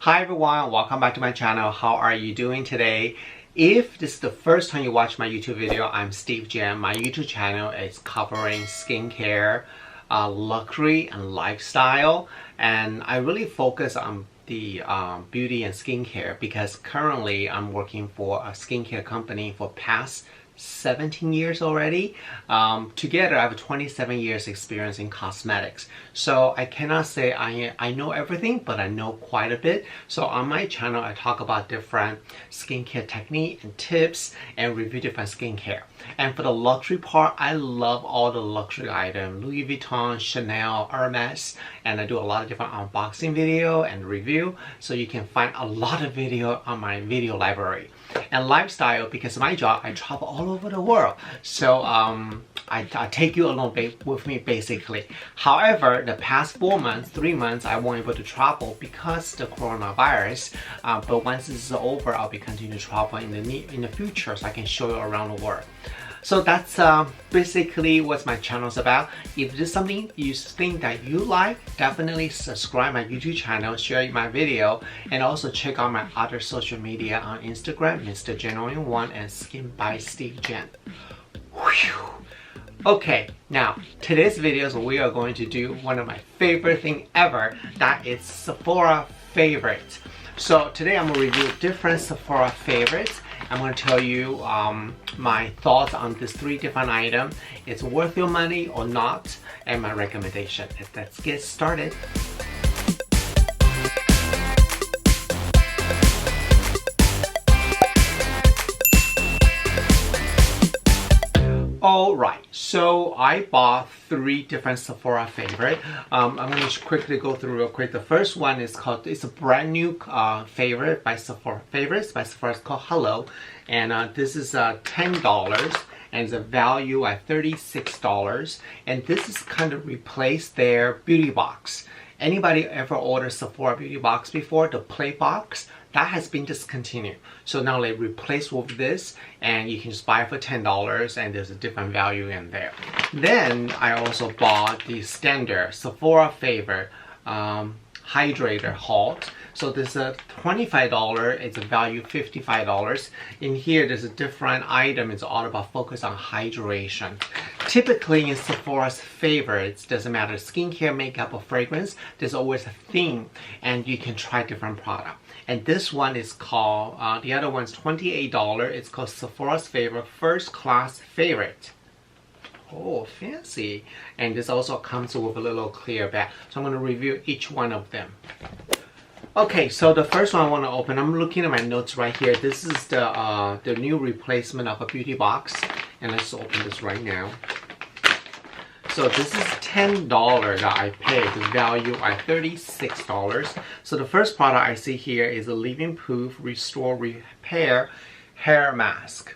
Hi everyone, welcome back to my channel. How are you doing today? If this is the first time you watch my YouTube video, I'm Steve Jen. My YouTube channel is covering skincare, luxury and lifestyle, and I really focus on the beauty and skincare because currently I'm working for a skincare company for past 17 years already. Together I have 27 years experience in cosmetics, so I cannot say I know everything, but I know quite a bit. So on my channel I talk about different skincare technique and tips and review different skincare. And for the luxury part, I love all the luxury items, Louis Vuitton, Chanel, Hermes, and I do a lot of different unboxing video and review, so you can find a lot of video on my video library. And lifestyle, because of my job, I travel all over the world, so I take you along with me basically. However, the past 3 months, I won't able to travel because the coronavirus. But once this is over, I'll be continuing to travel in the future, so I can show you around the world. So that's basically what my channel is about. If this is something you think that you like, definitely subscribe my YouTube channel, share my video, and also check out my other social media on Instagram, Mr. Genuine1 and Skin by Steve Jen. Whew. Okay, now today's videos we are going to do one of my favorite thing ever, that is Sephora favorites. So today I'm going to review different Sephora favorites. I'm going to tell you my thoughts on these 3 different items. It's worth your money or not, and my recommendation. Let's get started. Alright, so I bought 3 different Sephora favorite. I'm going to quickly go through real quick. The first one is called, it's a brand new favorite by Sephora. Favorites by Sephora. It's called Hello, and this is $10 and it's a value at $36. And this is kind of replaced their beauty box. Anybody ever ordered Sephora beauty box before, the play box? That has been discontinued. So now they replace with this, and you can just buy it for $10, and there's a different value in there. Then I also bought the standard Sephora favorite hydrator Haute. So this is a $25, it's a value $55. In here there's a different item, it's all about focus on hydration. Typically in Sephora's favorites, doesn't matter skincare, makeup or fragrance, there's always a theme and you can try different product. And this one is called, the other one's $28, it's called Sephora's favorite first class favorite. Oh, fancy. And this also comes with a little clear bag. So I'm going to review each one of them. Okay, so the first one I want to open, I'm looking at my notes right here. This is the new replacement of a beauty box. And let's open this right now. So this is $10 that I paid, the value at $36. So the first product I see here is a Leave-In Proof Restore Repair Hair Mask.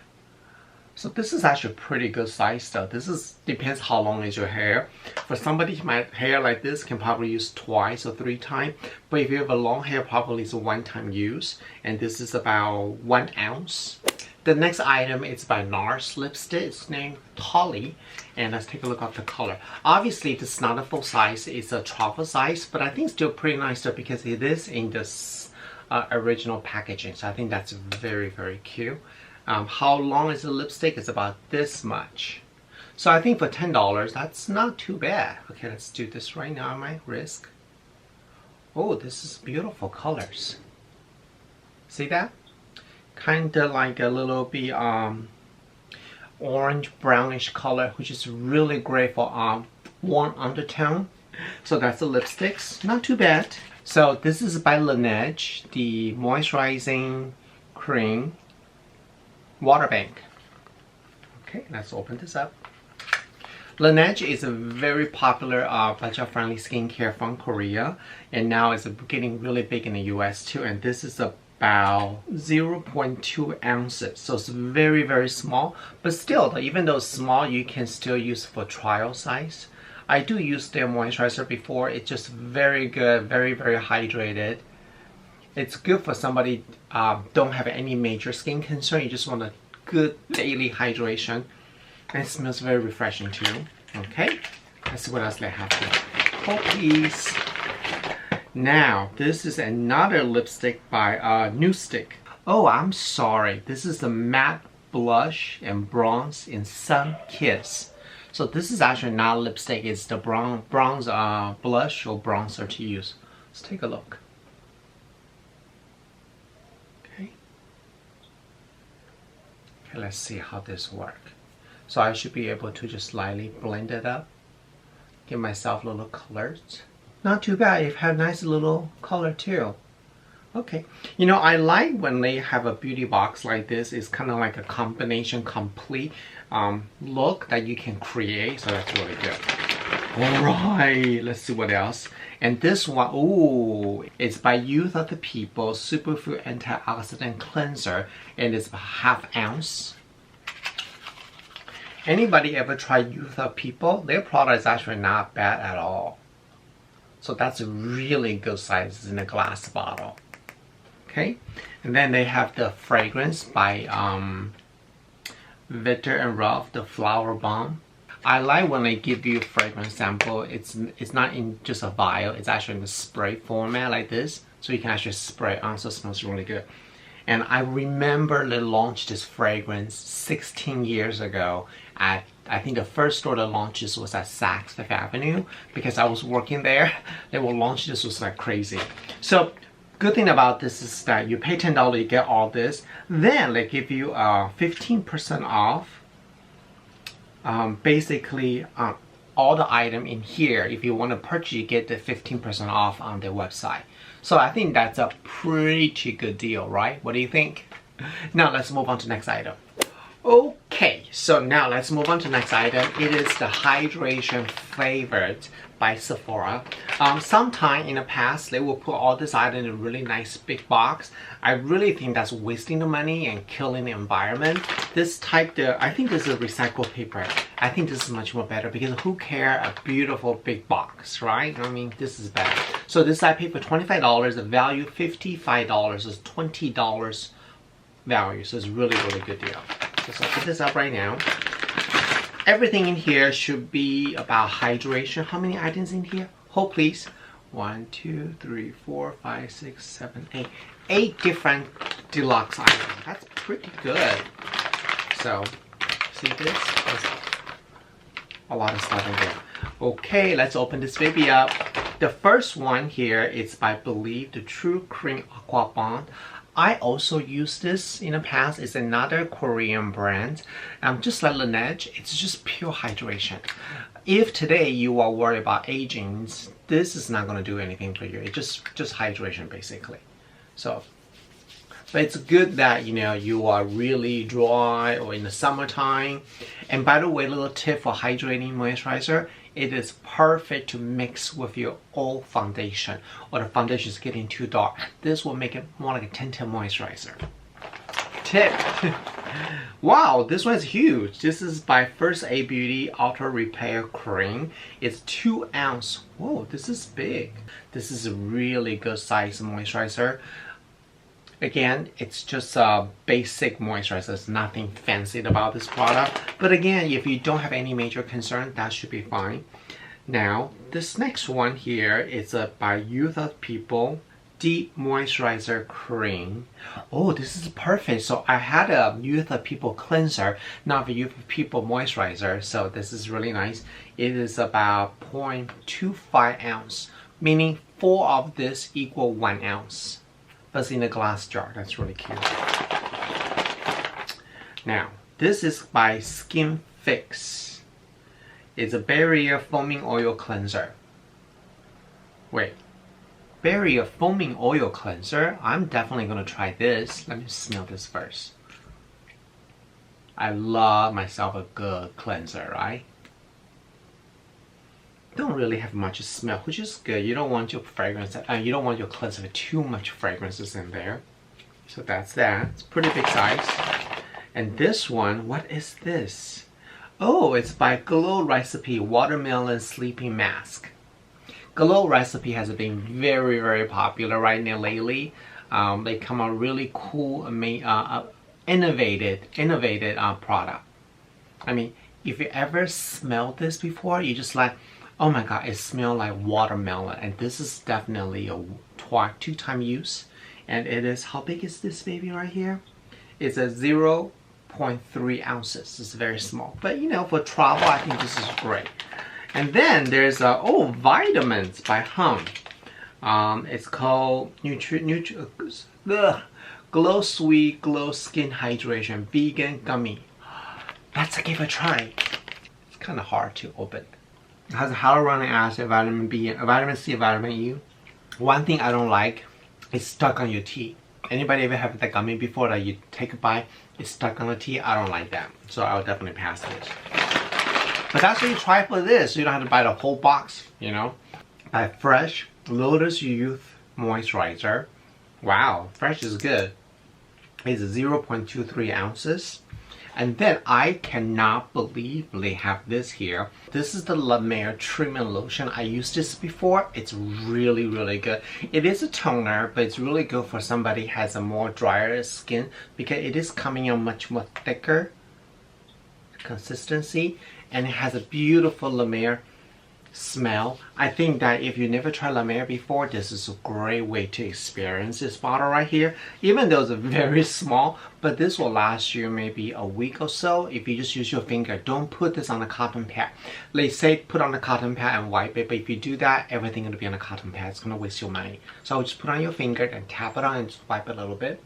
So this is actually a pretty good size though. This is depends how long is your hair. For somebody my hair like this can probably use twice or 3 times. But if you have a long hair, probably it's a one-time use. And this is about 1 ounce. The next item is by NARS lipstick. It's named Holly. And let's take a look at the color. Obviously this is not a full size, it's a travel size, but I think it's still pretty nice though because it is in this original packaging. So I think that's very, very cute. How long is the lipstick? It's about this much. So I think for $10, that's not too bad. Okay, let's do this right now on my wrist. Oh, this is beautiful colors. See that? Kind of like a little bit orange brownish color, which is really great for warm undertone. So that's the lipsticks. Not too bad. So this is by Laneige, the moisturizing cream water bank. Okay, let's open this up. Laneige is a very popular budget-friendly skincare from Korea, and now it's getting really big in the US too. And this is about 0.2 ounces, so it's very, very small. But still, even though it's small, you can still use for trial size. I do use their moisturizer before. It's just very good, very, very hydrated. It's good for somebody don't have any major skin concern. You just want a good daily hydration. And it smells very refreshing too. Okay, let's see what else they have here. Oh, please. Now, this is another lipstick by New Stick. Oh, I'm sorry. This is the matte blush and bronze in Sun Kiss. So this is actually not lipstick. It's the bronze blush or bronzer to use. Let's take a look. Okay. Okay, let's see how this works. So I should be able to just slightly blend it up. Give myself little colors. Not too bad. It has nice little color too. Okay. You know, I like when they have a beauty box like this. It's kind of like a combination, complete look that you can create. So that's really good. Alright, let's see what else. And this one, ooh, it's by Youth of the People Superfood Antioxidant Cleanser. And it's about ½ ounce. Anybody ever tried Youth of People? Their product is actually not bad at all. So that's a really good size in a glass bottle. Okay, and then they have the fragrance by Victor and Rolf, the Flower Bomb. I like when they give you a fragrance sample. It's not in just a vial. It's actually in a spray format like this, so you can actually spray it on. So it smells really good. And I remember they launched this fragrance 16 years ago at, I think the first store that launched this was at Saks Fifth Avenue, because I was working there. They will launch this, was like crazy. So good thing about this is that you pay $10, you get all this. Then they give you 15% off. Basically, all the item in here. If you want to purchase, you get the 15% off on their website. So I think that's a pretty good deal, right? What do you think? Now let's move on to the next item. Okay, so now let's move on to the next item. It is the Hydration Favorite by Sephora. Sometime in the past, they will put all this item in a really nice big box. I really think that's wasting the money and killing the environment. This type, I think this is recycled paper. I think this is much more better because who care a beautiful big box, right? I mean, this is better. So this I paid for $25, the value $55 is $20 value. So it's really good deal. So I'll put this up right now. Everything in here should be about hydration. How many items in here? Hold please. 1, 2, 3, 4, 5, 6, 7, 8. 8 different deluxe items. That's pretty good. So, see this? There's a lot of stuff in there. Okay, let's open this baby up. The first one here is by Believe, the True Cream Aqua Bond. I also used this in the past. It's another Korean brand. Just like Laneige, it's just pure hydration. If today you are worried about aging, this is not going to do anything for you. It's just hydration basically. So, but it's good that you are really dry or in the summertime. And by the way, a little tip for hydrating moisturizer. It is perfect to mix with your old foundation, or the foundation is getting too dark. This will make it more like a tinted moisturizer. Tip. Wow, this one is huge. This is by First Aid Beauty Ultra Repair Cream. It's 2 ounce. Whoa, this is big. This is a really good size moisturizer. Again, it's just a basic moisturizer. There's nothing fancy about this product. But again, if you don't have any major concern, that should be fine. Now, this next one here is by Youth of People Deep Moisturizer Cream. Oh, this is perfect. So I had a Youth of People cleanser, not the Youth of People moisturizer. So this is really nice. It is about 0.25 ounce, meaning 4 of this equal 1 ounce. But it's in a glass jar. That's really cute. Now, this is by Skin Fix. It's a barrier foaming oil cleanser. Wait, barrier foaming oil cleanser? I'm definitely gonna try this. Let me smell this first. I love myself a good cleanser, right? Don't really have much smell, which is good. You don't want your fragrance, you don't want your cleanser with too much fragrances in there. So that's that. It's pretty big size. And this one, what is this? Oh, it's by Glow Recipe Watermelon Sleeping Mask. Glow Recipe has been very popular right now lately. They come out really cool, innovative product. I mean, if you ever smelled this before, you just like, Oh my god, it smells like watermelon, and this is definitely a two-time use. And it is, how big is this baby right here? It's a 0.3 ounces. It's very small, but you know, for travel, I think this is great. And then there's vitamins by Hum. It's called Glow Sweet Glow Skin Hydration Vegan Gummy. Let's give it a try. It's kind of hard to open. It has hyaluronic acid, vitamin B, vitamin C, vitamin E. One thing I don't like is stuck on your teeth. Anybody ever have that gummy before that you take a bite, it's stuck on the teeth? I don't like that. So I'll definitely pass this. But that's what you try for this. You don't have to buy the whole box, you know. Buy Fresh Lotus Youth Moisturizer. Wow, Fresh is good. It's 0.23 ounces. And then I cannot believe they have this here. This is the La Mer Treatment Lotion. I used this before. It's really, really good. It is a toner, but it's really good for somebody who has a more drier skin because it is coming in much more thicker consistency, and it has a beautiful La Mer smell. I think that if you never tried La Mer before, this is a great way to experience this bottle right here. Even though it's very small, but this will last you maybe a week or so if you just use your finger. Don't put this on a cotton pad. They say put on a cotton pad and wipe it, but if you do that, everything will be on a cotton pad. It's gonna waste your money. So just put on your finger and tap it on and just wipe it a little bit.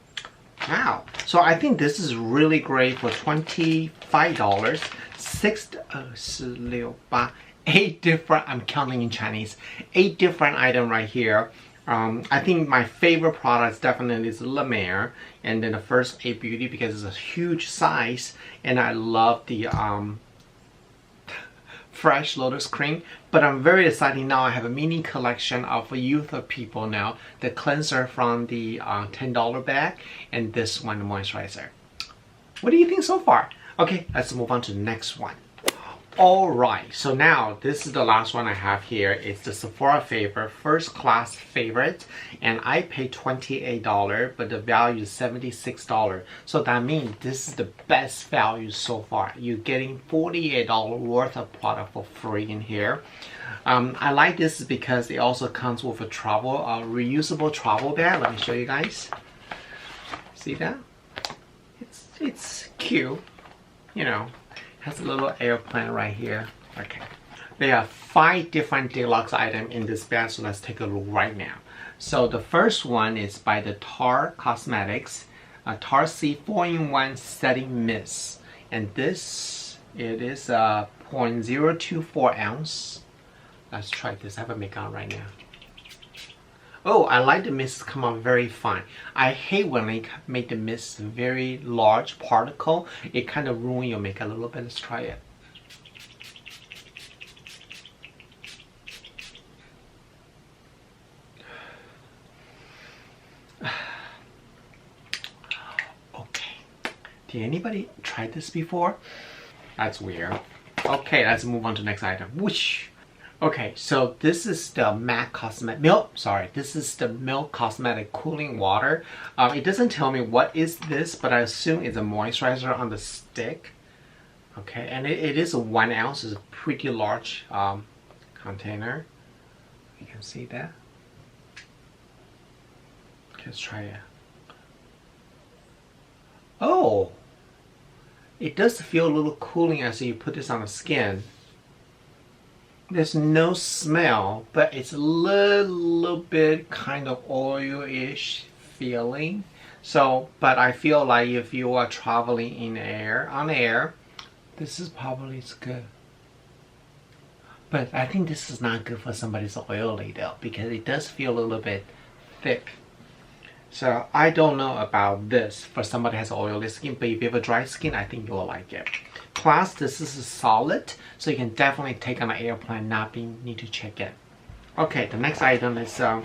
Wow. So I think this is really great for $25. 8 different, I'm counting in Chinese, 8 different items right here. I think my favorite product definitely is La Mer, and then the first 8 Beauty because it's a huge size, and I love the Fresh Lotus Cream. But I'm very excited now. I have a mini collection of youth people now. The cleanser from the $10 bag, and this one, the moisturizer. What do you think so far? Okay, let's move on to the next one. Alright, so now this is the last one I have here. It's the Sephora favorite, first class favorite, and I paid $28, but the value is $76. So that means this is the best value so far. You're getting $48 worth of product for free in here. I like this because it also comes with a travel, reusable travel bag. Let me show you guys. See that? It's cute, you know. Has a little airplane right here. Okay. There are 5 different deluxe items in this bag, so let's take a look right now. So the first one is by the Tar Cosmetics, a Tar C 4-in-1 Setting Mist. And this, it is a 0.024 ounce. Let's try this. I have a makeup right now. Oh, I like the mist come out very fine. I hate when they make the mist very large particle. It kind of ruins your makeup a little bit. Let's try it. Okay. Did anybody try this before? That's weird. Okay, let's move on to the next item. Whoosh! Okay, so this is the this is the Milk Cosmetic Cooling Water. It doesn't tell me what is this, but I assume it's a moisturizer on the stick. Okay, and it is a 1 ounce. It's a pretty large container. You can see that. Let's try it. Oh, it does feel a little cooling as you put this on the skin. There's no smell, but it's a little bit kind of oil-ish feeling. So, but I feel like if you are traveling on air, this is probably good. But I think this is not good for somebody who's oily though, because it does feel a little bit thick. So I don't know about this for somebody who has oily skin, but if you have a dry skin, I think you'll like it. Plus, this is a solid, so you can definitely take on an airplane, not need to check it. Okay, the next item is, it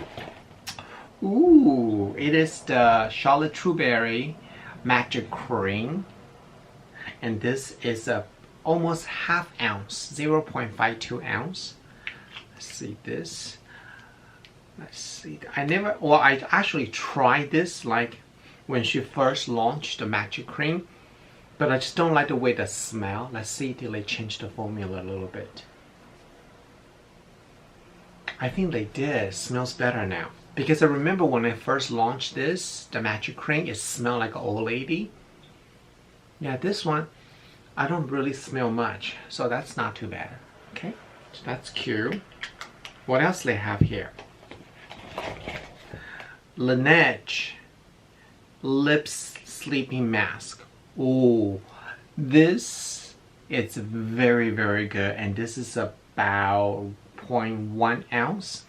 is the Charlotte Tilbury Magic Cream. And this is a almost half ounce, 0.52 ounce. Let's see this. Let's see. I actually tried this like when she first launched the Magic Cream. But I just don't like the way that smell. Let's see till they change the formula a little bit. I think they did. It smells better now. Because I remember when I first launched this, the Magic Cream, it smelled like an old lady. Yeah, this one, I don't really smell much. So that's not too bad. Okay, so that's cute. What else do they have here? Laneige Lips Sleeping Mask. Ooh, this it's very, very good. And this is about 0.1 ounce.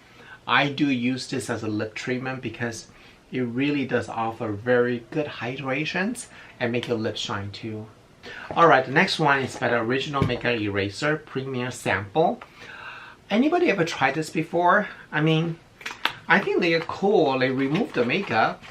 I do use this as a lip treatment because it really does offer very good hydrations and make your lips shine too. Alright, the next one is by the Original Makeup Eraser Premier Sample. Anybody ever tried this before? I mean, I think they are cool. They remove the makeup,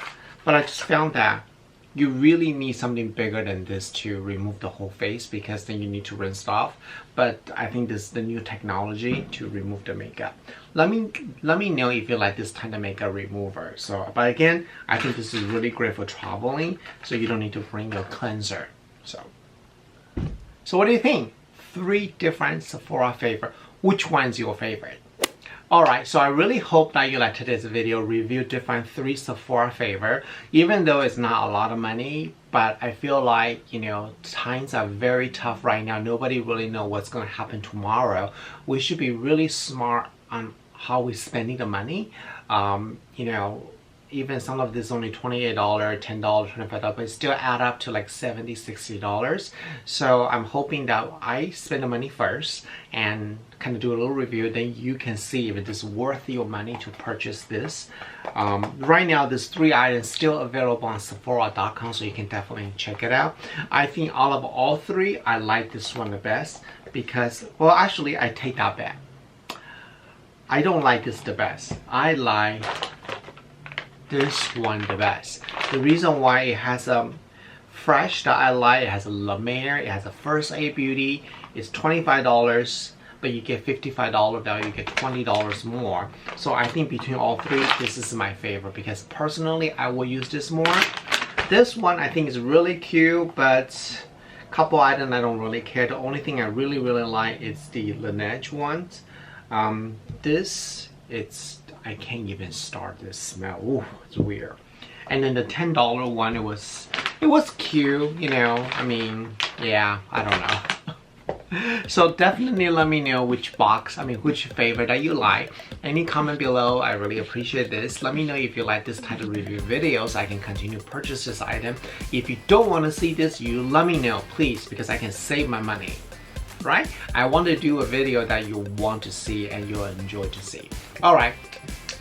but I just found that you really need something bigger than this to remove the whole face, because then you need to rinse it off. But I think this is the new technology to remove the makeup. Let me know if you like this kind of makeup remover. So, but again, I think this is really great for traveling, so you don't need to bring your cleanser. So what do you think? 3 different Sephora favorite. Which one's your favorite? Alright, so I really hope that you liked today's video review different 3 Sephora favorite. Even though it's not a lot of money, but I feel like, you know, times are very tough right now. Nobody really knows what's going to happen tomorrow. We should be really smart on how we're spending the money. You know, even some of this only $28, $10, $25, but it still add up to like $70, $60. So I'm hoping that I spend the money first and kind of do a little review, then you can see if it is worth your money to purchase this. Right now, there's 3 items still available on Sephora.com, so you can definitely check it out. I think all 3, I like this one the best because, well, actually, I take that back. I don't like this the best. I like this one the best. The reason why it has a fresh that I like, it has a La Mer, it has a First Aid Beauty, it's $25, but you get $55 value, you get $20 more. So I think between all 3, this is my favorite because personally I will use this more. This one I think is really cute, but a couple items I don't really care. The only thing I really like is the Laneige ones. I can't even start this smell. Ooh, it's weird. And then the $10 one, it was cute, you know. I mean, yeah, I don't know. So definitely let me know which favorite that you like. Any comment below, I really appreciate this. Let me know if you like this type of review videos. I can continue to purchase this item. If you don't want to see this, you let me know, please, because I can save my money. Right? I want to do a video that you want to see and you'll enjoy to see. Alright,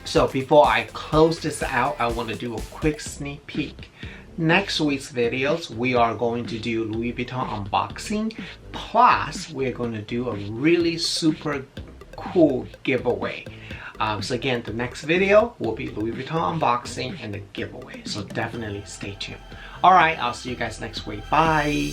so before I close this out, I want to do a quick sneak peek. Next week's videos, we are going to do Louis Vuitton unboxing, plus we're going to do a really super cool giveaway. So again, the next video will be Louis Vuitton unboxing and the giveaway. So definitely stay tuned. Alright, I'll see you guys next week. Bye!